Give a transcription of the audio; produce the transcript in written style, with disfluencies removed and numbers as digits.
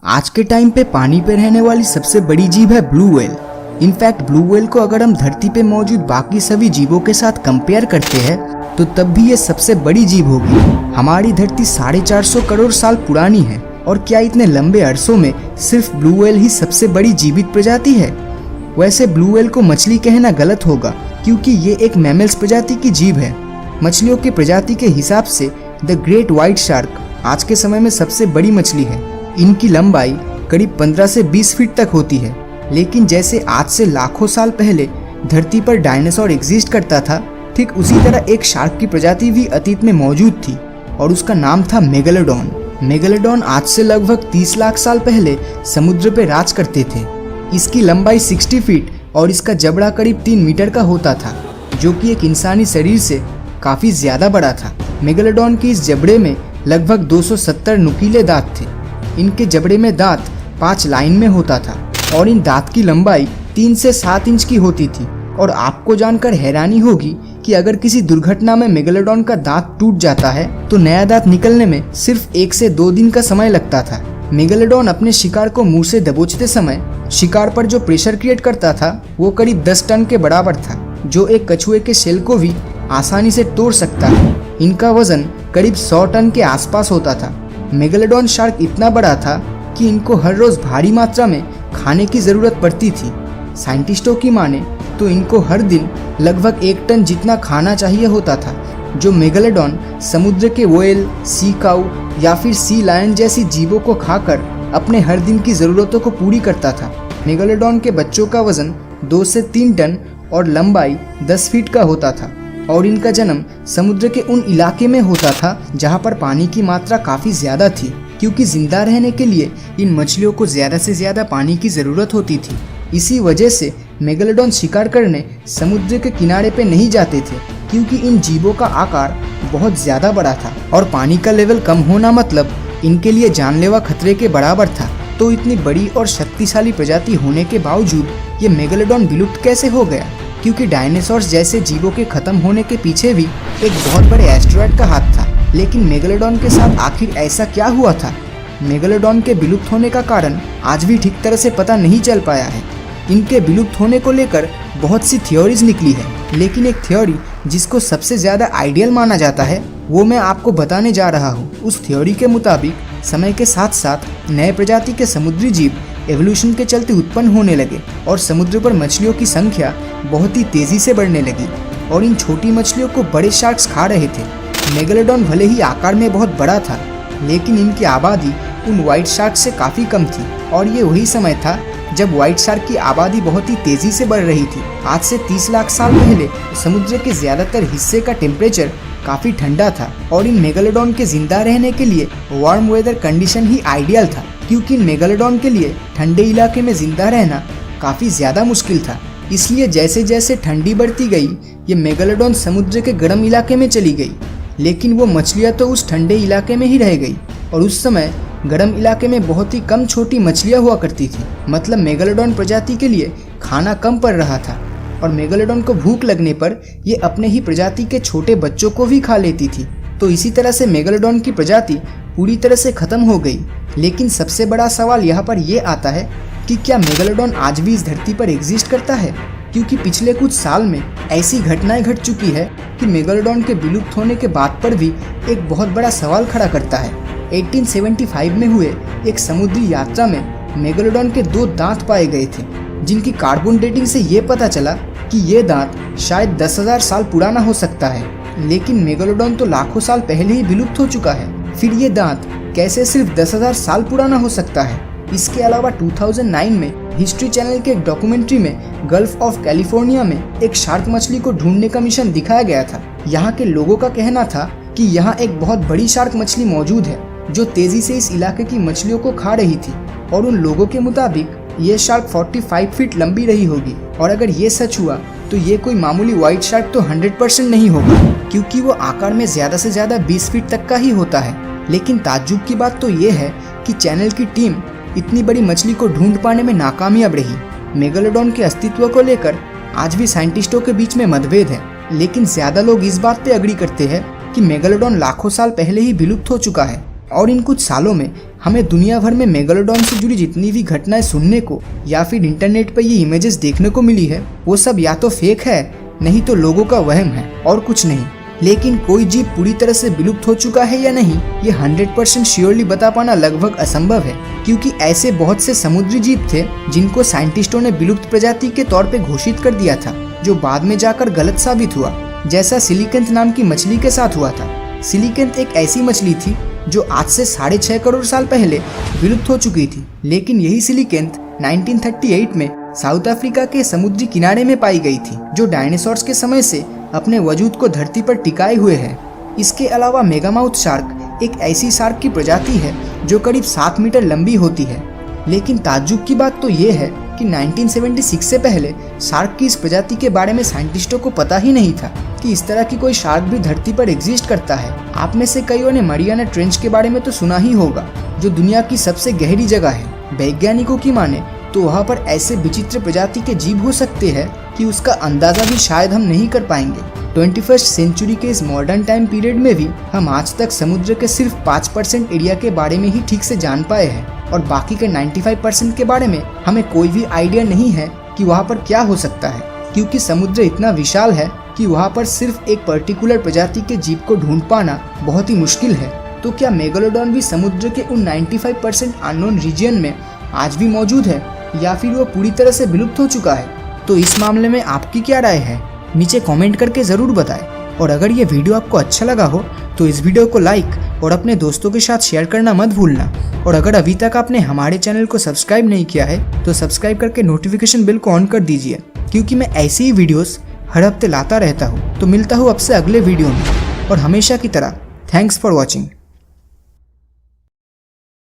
आज के टाइम पे पानी पे रहने वाली सबसे बड़ी जीव है blue whale. In fact blue whale को अगर हम धरती पे मौजूद बाकी सभी जीवों के साथ कंपेयर करते हैं तो तब भी ये सबसे बड़ी जीव होगी। हमारी धरती 450 करोड़ साल पुरानी है और क्या इतने लंबे अरसों में सिर्फ ब्लू व्हेल ही सबसे बड़ी जीवित प्रजाति है? वैसे ब्लू व्हेल को मछली कहना गलत होगा क्योंकि ये एक मैमल्स प्रजाति की जीव है। मछलियों की प्रजाति के हिसाब से द ग्रेट व्हाइट शार्क आज के समय में सबसे बड़ी मछली है। इनकी लंबाई करीब 15 से 20 फीट तक होती है। लेकिन जैसे आज से लाखों साल पहले धरती पर डायनासोर एग्जिस्ट करता था, ठीक उसी तरह एक शार्क की प्रजाति भी अतीत में मौजूद थी और उसका नाम था मेगालोडॉन। मेगालोडॉन आज से लगभग 30 लाख साल पहले समुद्र पे राज करते थे। इसकी लंबाई 60 फीट और इसका जबड़ा करीब 3 मीटर का होता था, जो कि एक इंसानी शरीर से काफी ज्यादा बड़ा था। मेगालोडॉन की इस जबड़े में लगभग 270 नुकीले दांत थे। इनके जबड़े में दांत 5 लाइन में होता था और इन दांत की लंबाई 3 से 7 इंच की होती थी। और आपको जानकर हैरानी होगी कि अगर किसी दुर्घटना में मेगालोडॉन का दांत टूट जाता है तो नया दांत निकलने में सिर्फ 1 से 2 दिन का समय लगता था। मेगालोडॉन अपने शिकार को मुंह से दबोचते समय शिकार पर जो प्रेशर क्रिएट करता था वो करीब 10 टन के बराबर था, जो एक कछुए के शेल को भी आसानी से तोड़ सकता है। इनका वजन करीब 100 टन के आसपास होता था। मेगालोडॉन शार्क इतना बड़ा था कि इनको हर रोज भारी मात्रा में खाने की जरूरत पड़ती थी। साइंटिस्टों की माने तो इनको हर दिन लगभग 1 टन जितना खाना चाहिए होता था, जो मेगालोडॉन समुद्र के व्हेल, सी काऊ या फिर सी लायन जैसी जीवों को खाकर अपने हर दिन की जरूरतों को पूरी करता था। मेगालोडॉन के बच्चों का वजन 2 से 3 टन और लंबाई 10 फीट का होता था और इनका जन्म समुद्र के उन इलाके में होता था जहां पर पानी की मात्रा काफी ज्यादा थी, क्योंकि जिंदा रहने के लिए इन मछलियों को ज्यादा से ज्यादा पानी की जरूरत होती थी। इसी वजह से मेगालोडॉन शिकार करने समुद्र के किनारे पे नहीं जाते थे, क्योंकि इन जीवों का आकार बहुत ज्यादा बड़ा था और पानी का लेवल कम होना मतलब इनके लिए जानलेवा खतरे के बराबर था। तो इतनी बड़ी और शक्तिशाली प्रजाति होने के बावजूद ये मेगालोडॉन विलुप्त कैसे हो गया? क्योंकि डायनासोर्स जैसे जीवों के खत्म होने के पीछे भी एक बहुत बड़े एस्टेरॉयड का हाथ था। लेकिन मेगालोडॉन के साथ आखिर ऐसा क्या हुआ था? मेगालोडॉन के विलुप्त होने का कारण आज भी ठीक तरह से पता नहीं चल पाया है। इनके विलुप्त होने को लेकर बहुत सी थ्योरीज निकली है, लेकिन एक थ्योरी जिसको सबसे ज्यादा आइडियल माना जाता है वो मैं आपको बताने जा रहा हूँ। उस थ्योरी के मुताबिक समय के साथ साथ नए प्रजाति के समुद्री जीव एवोल्यूशन के चलते उत्पन्न होने लगे और समुद्र पर मछलियों की संख्या बहुत ही तेजी से बढ़ने लगी और इन छोटी मछलियों को बड़े शार्क्स खा रहे थे। मेगालोडॉन भले ही आकार में बहुत बड़ा था, लेकिन इनकी आबादी उन व्हाइट शार्क से काफी कम थी और ये वही समय था जब व्हाइट शार्क की आबादी बहुत ही तेजी से बढ़ रही थी। आज से 30 लाख साल पहले समुद्र के ज्यादातर हिस्से का टेम्परेचर काफी ठंडा था और इन मेगालोडॉन के जिंदा रहने के लिए वार्म वेदर कंडीशन ही आइडियल था, क्योंकि इन मेगालोडॉन के लिए ठंडे इलाके में जिंदा रहना काफी ज्यादा मुश्किल था। इसलिए जैसे जैसे ठंडी बढ़ती गई ये मेगालोडॉन समुद्र के गर्म इलाके में चली गई, लेकिन वो मछलियाँ तो उस ठंडे इलाके में ही रह गई और उस समय गर्म इलाके में बहुत ही कम छोटी मछलियाँ हुआ करती थी। मतलब मेगालोडॉन प्रजाति के लिए खाना कम पड़ रहा था और मेगालोडॉन को भूख लगने पर ये अपने ही प्रजाति के छोटे बच्चों को भी खा लेती थी। तो इसी तरह से मेगालोडॉन की प्रजाति पूरी तरह से खत्म हो गई। लेकिन सबसे बड़ा सवाल यहाँ पर ये आता है कि क्या मेगालोडॉन आज भी इस धरती पर एग्जिस्ट करता है? क्योंकि पिछले कुछ साल में ऐसी घटनाएं घट चुकी है कि मेगालोडॉन के विलुप्त होने के बाद पर भी एक बहुत बड़ा सवाल खड़ा करता है। 1875 में हुए एक समुद्री यात्रा में मेगालोडॉन के 2 दांत पाए गए थे, जिनकी कार्बन डेटिंग से ये पता चला कि ये दांत शायद 10,000 साल पुराना हो सकता है। लेकिन मेगालोडॉन तो लाखों साल पहले ही विलुप्त हो चुका है, फिर ये दांत कैसे सिर्फ 10,000 साल पुराना हो सकता है? इसके अलावा 2009 में हिस्ट्री चैनल के एक डॉक्यूमेंट्री में गल्फ ऑफ कैलिफोर्निया में एक शार्क मछली को ढूंढने का मिशन दिखाया गया था। यहाँ के लोगों का कहना था कि यहाँ एक बहुत बड़ी शार्क मछली मौजूद है जो तेजी से इस इलाके की मछलियों को खा रही थी और उन लोगों के मुताबिक ये शार्क 45 फीट लंबी रही होगी। और अगर ये सच हुआ तो ये कोई मामूली व्हाइट शार्क तो 100% नहीं होगा, क्योंकि वो आकार में ज्यादा से ज्यादा 20 फीट तक का ही होता है। लेकिन ताज्जुब की बात तो ये है कि चैनल की टीम इतनी बड़ी मछली को ढूंढ पाने में नाकामयाब रही। मेगालोडॉन के अस्तित्व को लेकर आज भी साइंटिस्टों के बीच में मतभेद है, लेकिन ज्यादा लोग इस बात पे अग्री करते हैं कि मेगालोडॉन लाखों साल पहले ही विलुप्त हो चुका है और इन कुछ सालों में हमें दुनिया भर में मेगालोडॉन से जुड़ी जितनी भी घटनाएं सुनने को या फिर इंटरनेट पर ये इमेजेस देखने को मिली है, वो सब या तो फेक है, नहीं तो लोगों का वहम है और कुछ नहीं। लेकिन कोई जीव पूरी तरह से विलुप्त हो चुका है या नहीं, ये 100% श्योरली बता पाना लगभग असंभव है, क्योंकि ऐसे बहुत से समुद्री जीव थे जिनको साइंटिस्टों ने विलुप्त प्रजाति के तौर पे घोषित कर दिया था, जो बाद में जाकर गलत साबित हुआ, जैसा सिलिकेंथ नाम की मछली के साथ हुआ था। सिलिकेंथ एक ऐसी मछली थी जो आज से 6.5 करोड़ साल पहले विलुप्त हो चुकी थी, लेकिन यही सिलिकेंथ 1938 में साउथ अफ्रीका के समुद्री किनारे में पाई गई थी, जो डायनासोर्स के समय से अपने वजूद को धरती पर टिकाए हुए है। इसके अलावा मेगामाउथ शार्क एक ऐसी शार्क की प्रजाति है जो करीब 7 मीटर लंबी होती है। लेकिन ताज्जुब की बात तो ये है कि 1976 से पहले शार्क की इस प्रजाति के बारे में साइंटिस्टों को पता ही नहीं था कि इस तरह की कोई शार्क भी धरती पर एग्जिस्ट करता है। आप में से कईयों ने मरियाना ट्रेंच के बारे में तो सुना ही होगा, जो दुनिया की सबसे गहरी जगह है। वैज्ञानिकों की माने तो वहाँ पर ऐसे विचित्र प्रजाति के जीव हो सकते हैं कि उसका अंदाजा भी शायद हम नहीं कर पाएंगे। 21st सेंचुरी के इस मॉडर्न टाइम पीरियड में भी हम आज तक समुद्र के सिर्फ 5% एरिया के बारे में ही ठीक से जान पाए हैं, और बाकी के 95% के बारे में हमें कोई भी आइडिया नहीं है कि वहाँ पर क्या हो सकता है, क्योंकि समुद्र इतना विशाल है कि वहाँ पर सिर्फ एक पर्टिकुलर प्रजाति के जीव को ढूंढ पाना बहुत ही मुश्किल है। तो क्या मेगालोडॉन भी समुद्र के उन 95% अननोन रीजन में आज भी मौजूद है, या फिर वो पूरी तरह से विलुप्त हो चुका है? तो इस मामले में आपकी क्या राय है, नीचे कमेंट करके ज़रूर बताएं। और अगर ये वीडियो आपको अच्छा लगा हो तो इस वीडियो को लाइक और अपने दोस्तों के साथ शेयर करना मत भूलना। और अगर अभी तक आपने हमारे चैनल को सब्सक्राइब नहीं किया है तो सब्सक्राइब करके नोटिफिकेशन बिल को ऑन कर दीजिए, क्योंकि मैं ऐसी ही वीडियोस हर हफ्ते लाता रहता हूँ। तो मिलता हूँ आपसे अगले वीडियो में, और हमेशा की तरह थैंक्स फॉर वॉचिंग।